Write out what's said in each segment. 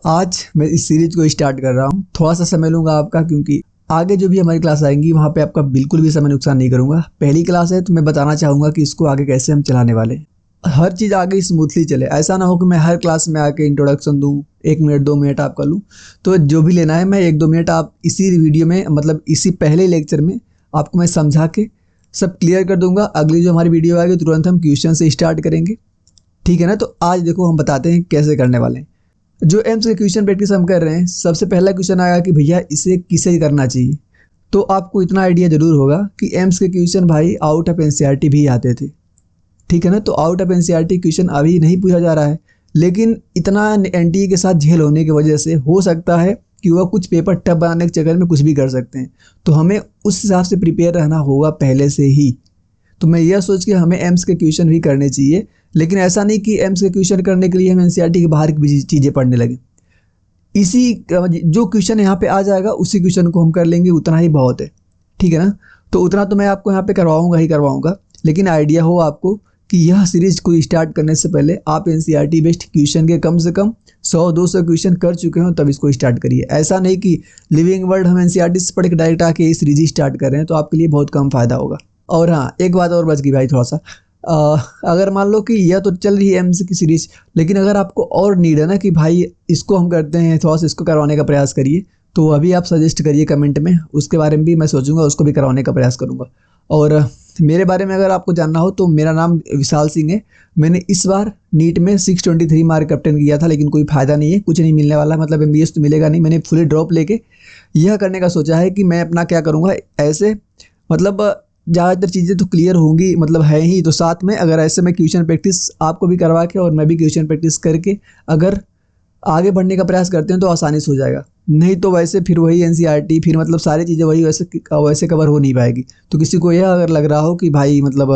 आज मैं इस सीरीज को स्टार्ट कर रहा हूँ। थोड़ा सा समय लूँगा आपका, क्योंकि आगे जो भी हमारी क्लास आएंगी वहाँ पे आपका बिल्कुल भी समय नुकसान नहीं करूँगा। पहली क्लास है तो मैं बताना चाहूँगा कि इसको आगे कैसे हम चलाने वाले हैं। हर चीज़ आगे स्मूथली चले, ऐसा ना हो कि मैं हर क्लास में आके इंट्रोडक्शन दूँ, 1 मिनट 2 मिनट आपका लूँ। तो जो भी लेना है मैं 1-2 मिनट आप इसी वीडियो में, मतलब इसी पहले लेक्चर में आपको मैं समझा के सब क्लियर कर दूंगा। अगली जो हमारी वीडियो आएगी तुरंत हम क्वेश्चन से स्टार्ट करेंगे, ठीक है ना। तो आज देखो हम बताते हैं कैसे करने वाले हैं। जो एम्स के क्वेश्चन प्रैक्टिस हम कर रहे हैं, सबसे पहला क्वेश्चन आया कि भैया इसे किसे करना चाहिए। तो आपको इतना आइडिया जरूर होगा कि एम्स के क्वेश्चन भाई आउट ऑफ एनसीईआरटी भी आते थे, ठीक है ना। तो आउट ऑफ एनसीईआरटी क्वेश्चन अभी नहीं पूछा जा रहा है, लेकिन इतना एनटीए के साथ झेल होने की वजह से हो सकता है कि वह कुछ पेपर टफ बनाने के चक्कर में कुछ भी कर सकते हैं। तो हमें उस हिसाब से प्रिपेयर रहना होगा पहले से ही। तो मैं यह सोच के हमें एम्स के क्वेश्चन भी करने चाहिए, लेकिन ऐसा नहीं कि एम्स के क्वेश्चन करने के लिए हम एनसीईआरटी के बाहर की भी चीज़ें पढ़ने लगे। इसी जो क्वेश्चन यहाँ पे आ जाएगा उसी क्वेश्चन को हम कर लेंगे, उतना ही बहुत है, ठीक है ना। तो उतना तो मैं आपको यहाँ पे करवाऊंगा ही करवाऊंगा, लेकिन आइडिया हो आपको कि यह सीरीज को स्टार्ट करने से पहले आप एनसीईआरटी बेस्ड क्वेश्चन के कम से कम 100-200 क्वेश्चन कर चुके हो तब इसको स्टार्ट करिए। ऐसा नहीं कि लिविंग वर्ल्ड हम एनसीईआरटी से पढ़ के डायरेक्ट आके ये सीरीज स्टार्ट कर रहे हैं, तो आपके लिए बहुत कम फायदा होगा। और हाँ, एक बात और बच गई भाई, थोड़ा सा अगर मान लो कि यह तो चल रही है एम्स की सीरीज, लेकिन अगर आपको और नीड है ना कि भाई इसको हम करते हैं, थोड़ा सा इसको करवाने का प्रयास करिए, तो अभी आप सजेस्ट करिए कमेंट में, उसके बारे में भी मैं सोचूंगा, उसको भी करवाने का प्रयास करूंगा। और मेरे बारे में अगर आपको जानना हो तो मेरा नाम विशाल सिंह है। मैंने इस बार नीट में 623 मार्क कैप्टन किया था, लेकिन कोई फायदा नहीं है, कुछ नहीं मिलने वाला, मतलब एमबीएस तो मिलेगा नहीं। मैंने फुली ड्रॉप लेके यह करने का सोचा है कि मैं अपना क्या करूँगा, ऐसे मतलब ज़्यादातर चीज़ें तो क्लियर होंगी, मतलब है ही, तो साथ में अगर ऐसे मैं क्वेश्चन प्रैक्टिस आपको भी करवा के और मैं भी क्वेश्चन प्रैक्टिस करके अगर आगे बढ़ने का प्रयास करते हैं तो आसानी से हो जाएगा। नहीं तो वैसे फिर वही एनसीईआरटी, फिर मतलब सारी चीज़ें वही वैसे कवर हो नहीं पाएगी। तो किसी को यह अगर लग रहा हो कि भाई मतलब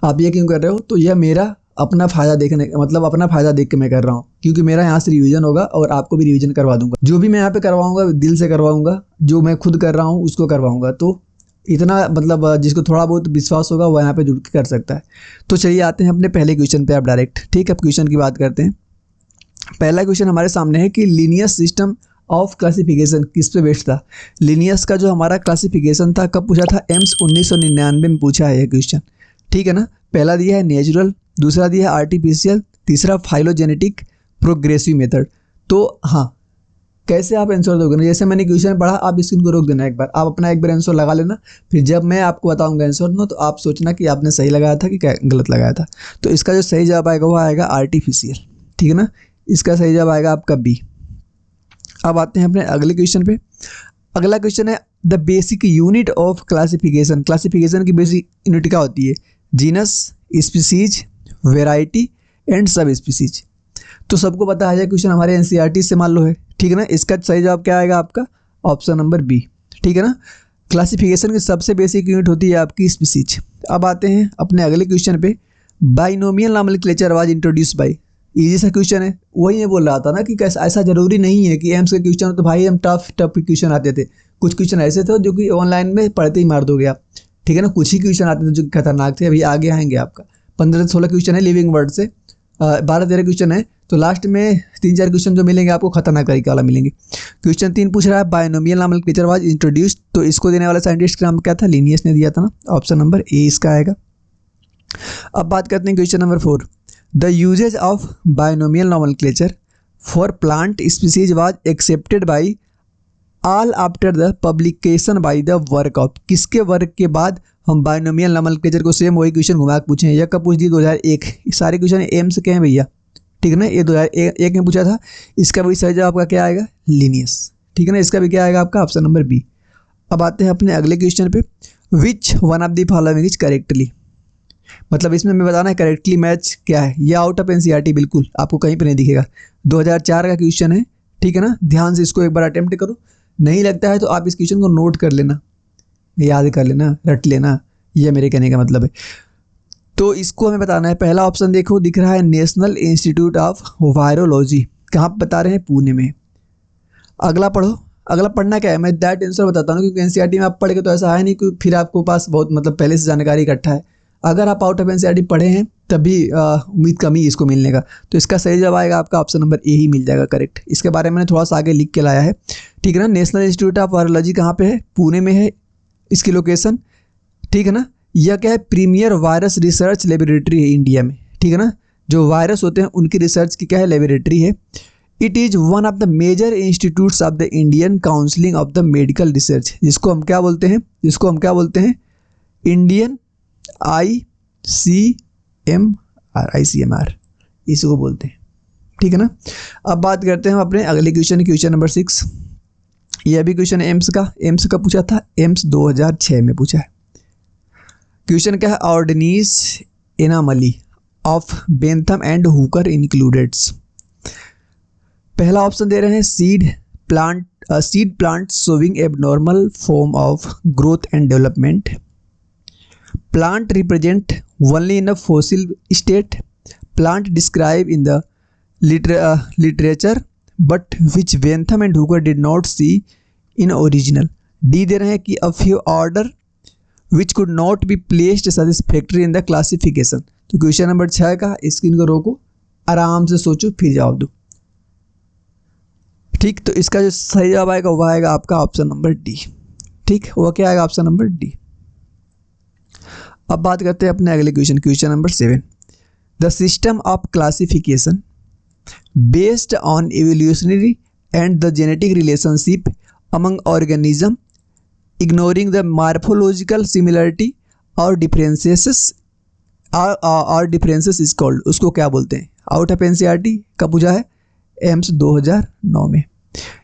आप ये क्यों कर रहे हो, तो यह मेरा अपना फ़ायदा देखने, मतलब अपना फ़ायदा देख के मैं कर रहा हूँ, क्योंकि मेरा यहाँ से रिवीजन होगा और आपको भी रिवीजन करवा दूंगा। जो भी मैं यहाँ पे करवाऊँगा दिल से करवाऊँगा, जो मैं खुद कर रहा हूँ उसको करवाऊँगा। तो इतना मतलब जिसको थोड़ा बहुत विश्वास होगा वो यहाँ पे जुड़ के कर सकता है। तो चलिए आते हैं अपने पहले क्वेश्चन पे आप डायरेक्ट, ठीक है। अब क्वेश्चन की बात करते हैं। पहला क्वेश्चन हमारे सामने है कि लीनियस सिस्टम ऑफ क्लासिफिकेशन किस पे बेस्ड था। लीनियस का जो हमारा क्लासिफिकेशन था कब पूछा था, एम्स 1999 में पूछा है ये क्वेश्चन, ठीक है ना। पहला दिया है नेचुरल, दूसरा दिया है आर्टिफिशियल, तीसरा फाइलोजेनेटिक, प्रोग्रेसिव मेथड। तो हाँ, कैसे आप आंसर दोगे ना, जैसे मैंने क्वेश्चन पढ़ा आप स्क्रीन को रोक देना, एक बार आप अपना एक बार आंसर लगा लेना, फिर जब मैं आपको बताऊंगा आंसर ना तो आप सोचना कि आपने सही लगाया था कि क्या गलत लगाया था। तो इसका जो सही जवाब आएगा वो आएगा आर्टिफिशियल, ठीक है ना। इसका सही जवाब आएगा आपका बी। अब आते हैं अपने अगले क्वेश्चन पे। अगला क्वेश्चन है the basic unit of classification. Classification की बेसिक यूनिट क्या होती है, genus, species, variety and sub species. तो सबको पता है क्वेश्चन हमारे एनसीईआरटी से मान लो है, ठीक है ना। इसका सही जवाब क्या आएगा आपका, ऑप्शन नंबर बी, ठीक है ना। क्लासिफिकेशन की सबसे बेसिक यूनिट होती है आपकी स्पीसीज। अब आते हैं अपने अगले क्वेश्चन पे। Binomial nomenclature was introduce by. Easy सा क्वेश्चन है, वही मैं बोल रहा था ना कि कैसा, ऐसा जरूरी नहीं है कि एम्स के क्वेश्चन तो भाई हम टफ क्वेश्चन आते थे। कुछ क्वेश्चन ऐसे थे जो कि ऑनलाइन में पढ़ते ही मार दोगे आप, ठीक है ना। कुछ ही क्वेश्चन आते थे जो खतरनाक थे। अभी आगे आएंगे आपका 15 से 16 क्वेश्चन है लिविंग वर्ड से, 12-13 क्वेश्चन है। तो लास्ट में 3-4 क्वेश्चन जो मिलेंगे आपको खतरनाक तरीके वाला मिलेंगे। क्वेश्चन 3 पूछ रहा है बाइनोमियल नॉमेनक्लेचर वाज इंट्रोड्यूस्ड। तो इसको देने वाला साइंटिस्ट का नाम क्या था, लिनियस ने दिया था ना, ऑप्शन नंबर ए इसका आएगा। अब बात करते हैं question number 4। The usages of binomial nomenclature for plant species was accepted by all after the publication by the work of. किसके वर्क के बाद हम बाइनोमियल नॉमेनक्लेचर को सेम वही क्वेश्चन घुमा के पूछे हैं। यह कब पूछ दी, 2001। सारे क्वेश्चन एम्स के हैं भैया, ठीक है ना। ये 2001 में पूछा था। इसका भी सही जवाब आपका क्या आएगा, लीनियस, ठीक है ना। इसका भी क्या आएगा आपका ऑप्शन नंबर बी। अब आते हैं अपने अगले क्वेश्चन पे। Which one of the following is correctly. मतलब इसमें मैं बताना है करेक्टली मैच क्या है। ये आउट ऑफ एनसीईआरटी बिल्कुल आपको कहीं पे नहीं दिखेगा, 2004 का क्वेश्चन है, ठीक है ना। ध्यान से इसको एक बार अटेम्प्ट करो, नहीं लगता है तो आप इस क्वेश्चन को नोट कर लेना, याद कर लेना, रट लेना, यह मेरे कहने का मतलब है। तो इसको हमें बताना है। पहला ऑप्शन देखो दिख रहा है नेशनल इंस्टीट्यूट ऑफ वायरोलॉजी, कहाँ बता रहे हैं, पुणे में। अगला पढ़ो, अगला पढ़ना क्या है मैं दैट आंसर बताता हूँ, क्योंकि एनसीईआरटी में आप पढ़ के तो ऐसा है नहीं कि फिर आपको पास बहुत मतलब पहले से जानकारी इकट्ठा है। अगर आप आउट ऑफ एनसीईआरटी पढ़े हैं तभी उम्मीद कम ही इसको मिलने का। तो इसका सही जवाब आएगा आपका ऑप्शन नंबर ए ही मिल जाएगा करेक्ट। इसके बारे में मैंने थोड़ा सा आगे लिख के लाया है, ठीक है ना। नेशनल इंस्टीट्यूट ऑफ वायरोलॉजी कहाँ पे है? पुणे में है इसकी लोकेशन, ठीक है ना। यह क्या है? प्रीमियर वायरस रिसर्च लेबोरेटरी है इंडिया में, ठीक है ना। जो वायरस होते हैं उनकी रिसर्च की क्या है? लेबोरेटरी है। It is one of the major institutes of the Indian counselling of the medical research, जिसको हम क्या बोलते हैं? जिसको हम क्या बोलते हैं? इंडियन ICMR, इसको बोलते हैं, ठीक है ना। अब बात करते हैं हम अपने अगले क्वेश्चन नंबर 6। यह भी क्वेश्चन एम्स का पूछा था, एम्स 2006 में पूछा है। क्वेश्चन क्या है? Ordines anomali of Bentham and Hooker includes. पहला ऑप्शन दे रहे हैं seed plant showing abnormal form of growth and development, plant represent only in a fossil state, plant describe in the literature but which Bentham and Hooker did not see in original. D दे रहे हैं कि a few order which could not be placed satisfactory in the classification. तो question number 6 का screen को रोको, आराम से सोचो फिर जवाब दो, ठीक। तो इसका जो सही जवाब आएगा वह आएगा आपका ऑप्शन नंबर डी, ठीक। वह क्या आएगा? Option number D. अब बात करते हैं अपने अगले question number 7। The system of classification based on evolutionary and the genetic relationship among organism ignoring the morphological similarity और डिफरेंसेस इज कॉल्ड। उसको क्या बोलते हैं? आउट ऑफ एनसीईआरटी का पूछा है एम्स 2009 में।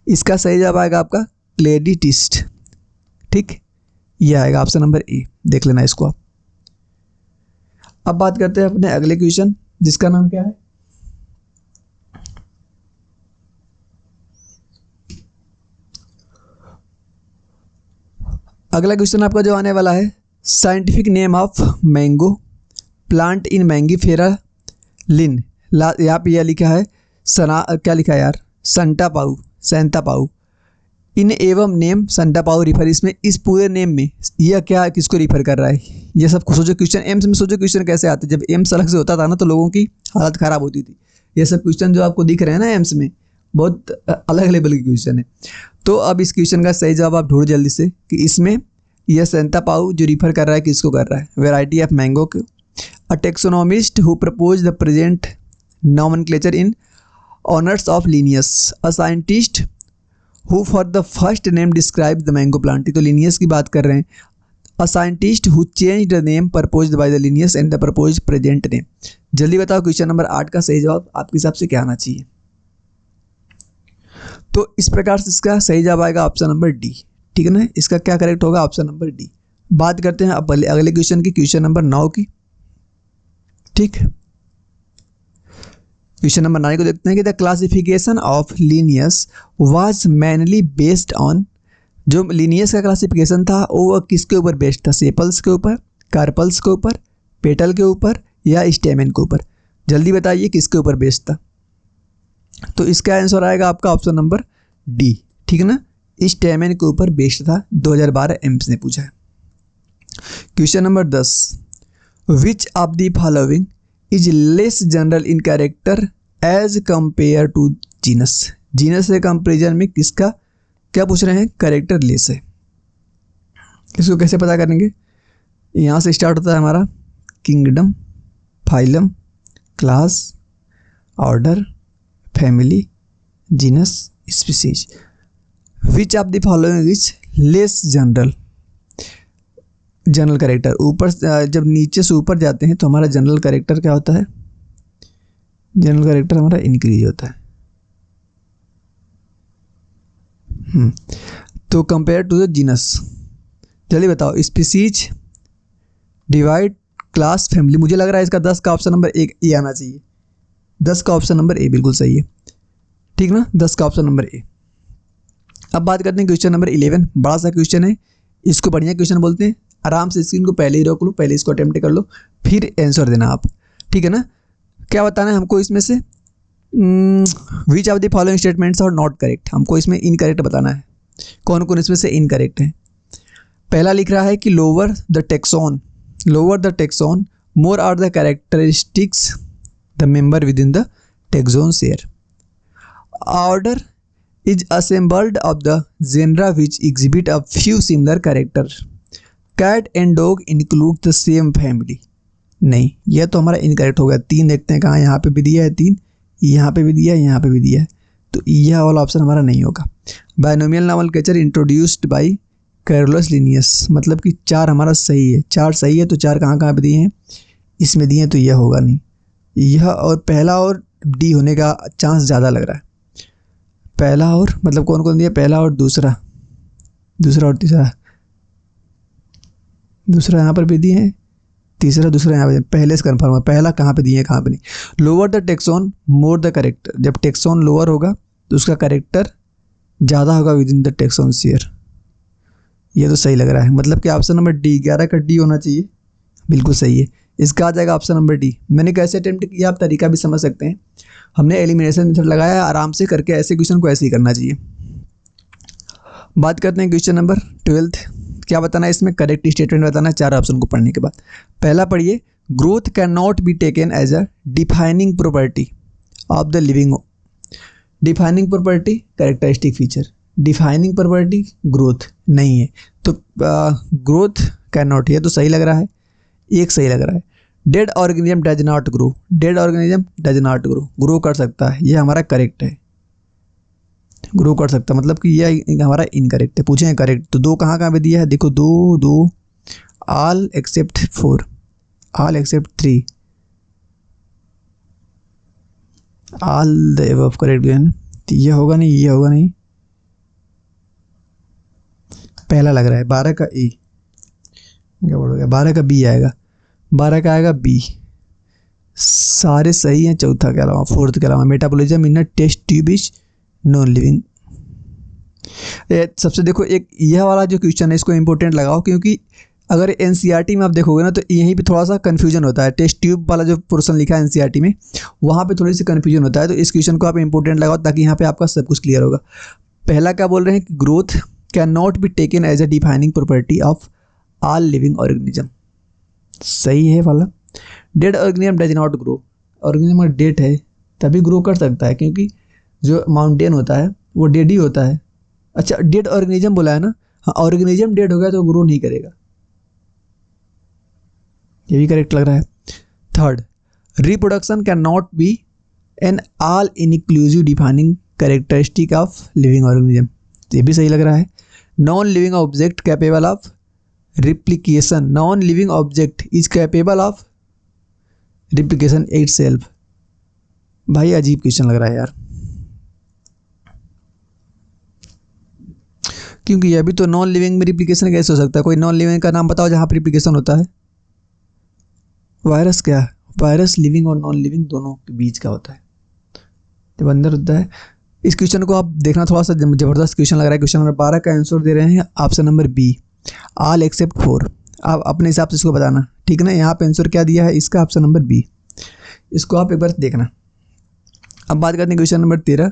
इसका सही जवाब आएगा आपका क्लेडिटिस्ट, ठीक। यह आएगा ऑप्शन नंबर ए, देख लेना इसको आप। अब बात करते हैं अपने अगले क्वेश्चन, जिसका नाम क्या है? अगला क्वेश्चन आपका जो आने वाला है, scientific name of mango plant in Mangifera Linn. यहाँ पे यह लिखा है क्या लिखा है यार? सेंटा पाऊ इन एवं नेम सेंटा पाऊ रिफर। इसमें इस पूरे नेम में यह क्या किसको रिफर कर रहा है? ये सब सोचो क्वेश्चन एम्स में, सोचो क्वेश्चन कैसे आते। जब एम्स अलग से होता था ना तो लोगों की हालत ख़राब होती थी। ये सब क्वेश्चन जो आपको दिख रहे हैं ना एम्स में, बहुत अलग लेवल के क्वेश्चन है। तो अब इस क्वेश्चन का सही जवाब आप ढूंढ जल्दी से कि इसमें यह सेंटा पाऊ जो रिफर कर रहा है किसको कर रहा है? वेराइटी ऑफ मैंगो को। A taxonomist who propose the present nomenclature in honours of Linnaeus. A scientist who for the first name describe the mango plant. तो लिनियस की बात कर रहे हैं। A scientist who change the name proposed by the Linnaeus and the proposed present name. जल्दी बताओ question number 8 का सही जवाब आपके हिसाब से क्या आना चाहिए? तो इस प्रकार से इसका सही जवाब आएगा ऑप्शन नंबर डी, ठीक है ना। इसका क्या करेक्ट होगा? Option number D. बात करते हैं अब अगले क्वेश्चन की, क्वेश्चन नंबर 9 की, ठीक। क्वेश्चन नंबर 9 को देखते हैं कि the classification of Linnaeus was mainly based on. जो लीनियस का क्लासिफिकेशन था वो किसके ऊपर बेस्ड था? सेपल्स के ऊपर, कार्पल्स के ऊपर, पेटल के ऊपर या स्टेमेन के ऊपर? जल्दी बताइए किसके ऊपर बेस्ड था। तो इसका आंसर आएगा आपका ऑप्शन नंबर डी, ठीक है ना। स्टेमेन के ऊपर बेस्ड था, 2012 एम्स ने पूछा है। Question number 10। Which of the following is less general in character as compare to genus. Genus से कंपेरिजन में किसका क्या पूछ रहे हैं? कैरेक्टर लेस है। इसको कैसे पता करेंगे? यहाँ से स्टार्ट होता है हमारा kingdom, phylum, class, order, family, genus, species. Which of the following is less general character. ऊपर जब नीचे से ऊपर जाते हैं तो हमारा जनरल कैरेक्टर क्या होता है? जनरल कैरेक्टर हमारा इंक्रीज होता है। तो कंपेयर टू द जीनस, जल्दी बताओ। Species, divide, class, family. मुझे लग रहा है इसका 10 का ऑप्शन नंबर ए आना चाहिए। 10 का ऑप्शन नंबर ए बिल्कुल सही है, ठीक ना। 10 का ऑप्शन नंबर ए। अब बात करते हैं क्वेश्चन नंबर 11। बड़ा सा क्वेश्चन है, इसको बढ़िया क्वेश्चन बोलते हैं। आराम से स्क्रीन को पहले ही रोक लो, पहले इसको अटेम्प्ट कर लो, फिर आंसर देना आप, ठीक है ना। क्या बताना है हमको इसमें से? Which of the following statements are not correct. हमको इसमें इनकरेक्ट बताना है। कौन कौन इसमें से इनकरेक्ट है? पहला लिख रहा है कि lower the taxon more are the characteristics the member within the taxon share. Order is assembled of the genera which exhibit a few similar characters. Cat and dog include the same family. नहीं, यह तो हमारा incorrect हो गया। 3 देखते हैं कहाँ, यहाँ पे भी दिया है 3, यहाँ पे भी दिया है, यहाँ पे भी दिया है, तो यह वाला ऑप्शन हमारा नहीं होगा। Binomial nomenclature introduced by Carolus Linnaeus, मतलब कि 4 हमारा सही है। 4 सही है तो 4 कहाँ कहाँ पे दिए हैं, इसमें दिए हैं, तो यह होगा नहीं। यह और पहला और डी होने का चांस ज़्यादा लग रहा है। पहला और मतलब कौन कौन दिया, पहला और दूसरा, दूसरा और तीसरा, दूसरा यहाँ पर भी दिए हैं, तीसरा दूसरा यहाँ पे, पहले से कन्फर्म है। पहला कहाँ पे दिए हैं, कहाँ पे नहीं। Lower the taxon more the character, जब टेक्सोन लोअर होगा तो उसका करेक्टर ज़्यादा होगा with in the taxon share. ये तो सही लग रहा है, मतलब कि ऑप्शन नंबर डी, 11 का डी होना चाहिए, बिल्कुल सही है। इसका आ जाएगा ऑप्शन नंबर डी। मैंने कैसे अटेम्प्ट किया आप तरीका भी समझ सकते हैं। हमने एलिमिनेशन मेथड लगाया, आराम से करके ऐसे क्वेश्चन को ऐसे ही करना चाहिए। बात करते हैं क्वेश्चन नंबर 12। क्या बताना है इसमें, करेक्ट स्टेटमेंट बताना है 4 ऑप्शन को पढ़ने के बाद। पहला पढ़िए, growth can not be taken as a defining property of the living. Defining property characteristic feature, defining property growth नहीं है, तो ग्रोथ कैन नॉट, ये तो सही लग रहा है, एक सही लग रहा है। Dead organism does not grow, dead organism does not grow, grow कर सकता है, ये हमारा करेक्ट है। ग्रो कर सकता है मतलब कि यह हमारा इनकरेक्ट है। पूछे करेक्ट तो 2 कहाँ कहाँ पे दिया है, देखो 2 2, all except 4, all except 3, all the above correct है ना, तो ये होगा नहीं, ये होगा नहीं, पहला लग रहा है। 12 का ए, क्या बोल गया, 12 का बी आएगा, 12 का आएगा बी, सारे सही हैं। चौथा के अलावा, फोर्थ के अलावा, metabolism in test tube is non living. सबसे देखो एक यह वाला जो क्वेश्चन है इसको इंपॉर्टेंट लगाओ, क्योंकि अगर एनसीईआरटी में आप देखोगे ना तो यहीं पे थोड़ा सा कन्फ्यूजन होता है। टेस्ट ट्यूब वाला जो पोर्शन लिखा है एनसीईआरटी में, वहाँ पे थोड़ी सी कन्फ्यूजन होता है, तो इस क्वेश्चन को आप इंपॉर्टेंट लगाओ ताकि यहाँ पे आपका सब कुछ क्लियर होगा। पहला क्या बोल रहे हैं कि growth can not be taken as a defining property of all living organism, सही है वाला। Dead organism does not grow, organism dead है तभी ग्रो कर सकता है, क्योंकि जो माउंटेन होता है वो डेड ही होता है। अच्छा, डेड ऑर्गेनिज्म बोला है ना, हाँ, ऑर्गेनिज्म डेड हो गया तो ग्रो नहीं करेगा, ये भी करेक्ट लग रहा है। Third, reproduction can not be an all inclusive defining characteristic of living organism, ये भी सही लग रहा है। Non living object capable of replication, non living object is capable of replication itself. भाई अजीब क्वेश्चन लग रहा है यार, क्योंकि ये भी तो नॉन लिविंग में रिप्लिकेशन कैसे हो सकता है। कोई नॉन लिविंग का नाम बताओ जहाँ पर रिप्लिकेशन होता है। वायरस क्या, वायरस लिविंग और नॉन लिविंग दोनों के बीच का होता है, जब अंदर होता है। इस क्वेश्चन को आप देखना, थोड़ा सा जबरदस्त क्वेश्चन लग रहा है। क्वेश्चन नंबर 12 का आंसर दे रहे हैं option number B, all except 4। आप अपने हिसाब से इसको बताना, ठीक ना। यहाँ पे आंसर क्या दिया है इसका, ऑप्शन नंबर बी, इसको आप एक बार देखना। अब बात करते हैं question number 13,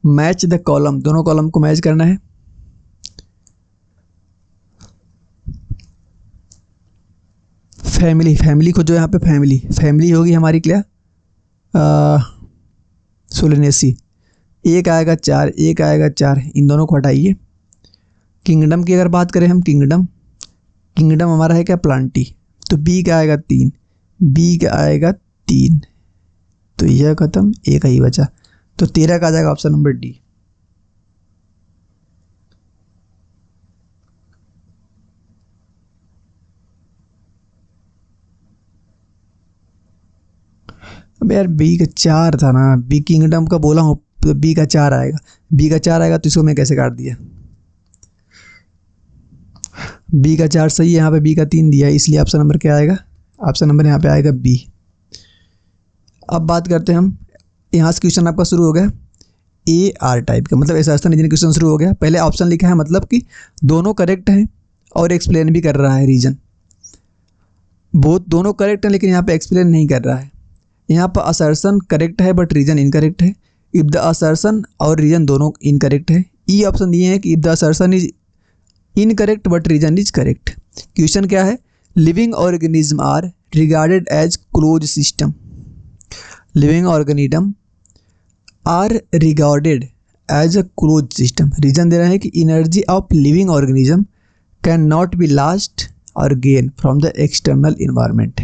match the column, दोनों कॉलम को मैच करना है। फैमिली, फैमिली को जो यहाँ पे फैमिली, फैमिली होगी हमारी क्या, सोलेनेसी। एक आएगा 4, एक आएगा 4, इन दोनों को हटाइए। किंगडम की अगर बात करें हम, किंगडम, किंगडम हमारा है क्या, प्लांटी, तो बी का आएगा 3, बी का आएगा 3, तो यह खत्म, एक ही बचा, तो 13 का आ जाएगा ऑप्शन नंबर डी। अब यार बी का 4 था ना, बी किंगडम का बोला हूँ, तो बी का 4 आएगा, बी का 4 आएगा, तो इसको मैं कैसे काट दिया। बी का 4 सही है, यहाँ पे बी का 3 दिया है, इसलिए ऑप्शन नंबर क्या आएगा, ऑप्शन नंबर यहाँ पे आएगा बी। अब बात करते हैं हम, यहाँ से क्वेश्चन आपका शुरू हो गया ए आर टाइप का, मतलब ऐसा रीजन क्वेश्चन शुरू हो गया। पहले ऑप्शन लिखा है, मतलब कि दोनों करेक्ट हैं और एक्सप्लेन भी कर रहा है रीजन, बोथ दोनों करेक्ट हैं, लेकिन यहाँ पे एक्सप्लेन नहीं कर रहा है। यहाँ पर असर्शन करेक्ट है बट रीजन इनकरेक्ट है। इफ द असर्शन और रीजन दोनों इनकरेक्ट है। ई ऑप्शन दिए हैं कि if the assertion is incorrect but reason is correct. Question क्या है, living organism are regarded as closed system. Living organism are regarded as a closed system. Reason दे रहे हैं कि energy of living organism cannot be lost or gained from the external environment.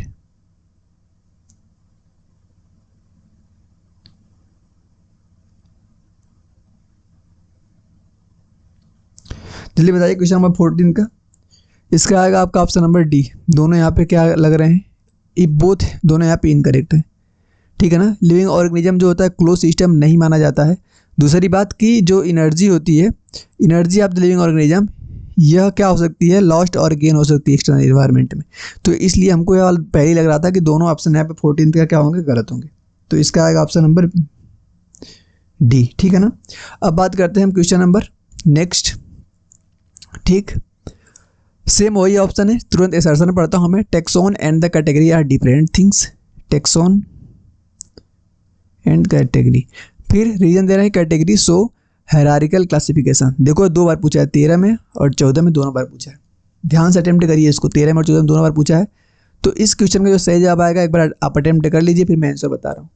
जल्दी बताइए question number 14 का। इसका आएगा आपका ऑप्शन नंबर डी। दोनों यहाँ पे क्या लग रहे हैं, ये बोथ दोनों यहाँ पे इनकरेक्ट है, ठीक है ना। लिविंग ऑर्गेनिज्म जो होता है क्लोज सिस्टम नहीं माना जाता है। दूसरी बात कि जो एनर्जी होती है, energy of the living organism, यह क्या हो सकती है, लॉस्ट और गेन हो सकती है एक्सटर्नल एनवायरनमेंट में। तो इसलिए हमको यह पहले ही लग रहा था कि दोनों ऑप्शन यहाँ पे 14 का क्या होंगे, गलत होंगे। तो इसका आएगा ऑप्शन नंबर डी, ठीक है ना। अब बात करते हैं हम क्वेश्चन नंबर नेक्स्ट, ठीक। सेम वही ऑप्शन है, तुरंत असर्शन पढ़ता हूँ मैं। Taxon and the category are different things. Taxon and category, फिर रीजन दे रहे हैं कैटेगरी सो हायरार्किकल क्लासिफिकेशन। देखो 2 बार पूछा है, 13 में और 14 में दोनों बार पूछा है। ध्यान से अटेम्प्ट करिए इसको, 13 में और 14 में दोनों बार पूछा है। तो इस क्वेश्चन का जो सही जवाब आएगा, एक बार आप अटेम्प्ट कर लीजिए, फिर मैं आंसर बता रहा हूँ।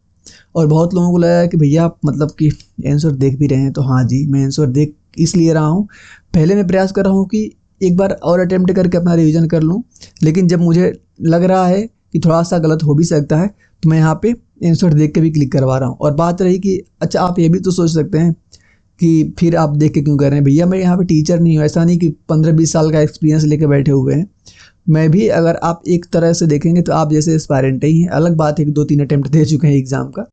और बहुत लोगों को लगा कि भैया मतलब कि आंसर देख भी रहे हैं, तो हाँ जी, मैं आंसर देख इसलिए रहा हूँ। पहले मैं प्रयास कर रहा हूँ कि एक बार और अटेम्प्ट करके अपना रिवीजन कर लूँ, लेकिन जब मुझे लग रहा है कि थोड़ा सा गलत हो भी सकता है, तो मैं यहाँ पे आंसर देख के भी क्लिक करवा रहा हूँ। और बात रही कि अच्छा, आप ये भी तो सोच सकते हैं कि फिर आप देख के क्यों कर रहे हैं, भैया मैं यहाँ पे टीचर नहीं हूँ। ऐसा नहीं कि 15-20 साल का एक्सपीरियंस लेके बैठे हुए हैं। मैं भी, अगर आप एक तरह से देखेंगे तो आप जैसे एस्पायरेंट ही हैं। अलग बात है कि 2-3 अटेम्प्ट दे चुके हैं एग्ज़ाम का।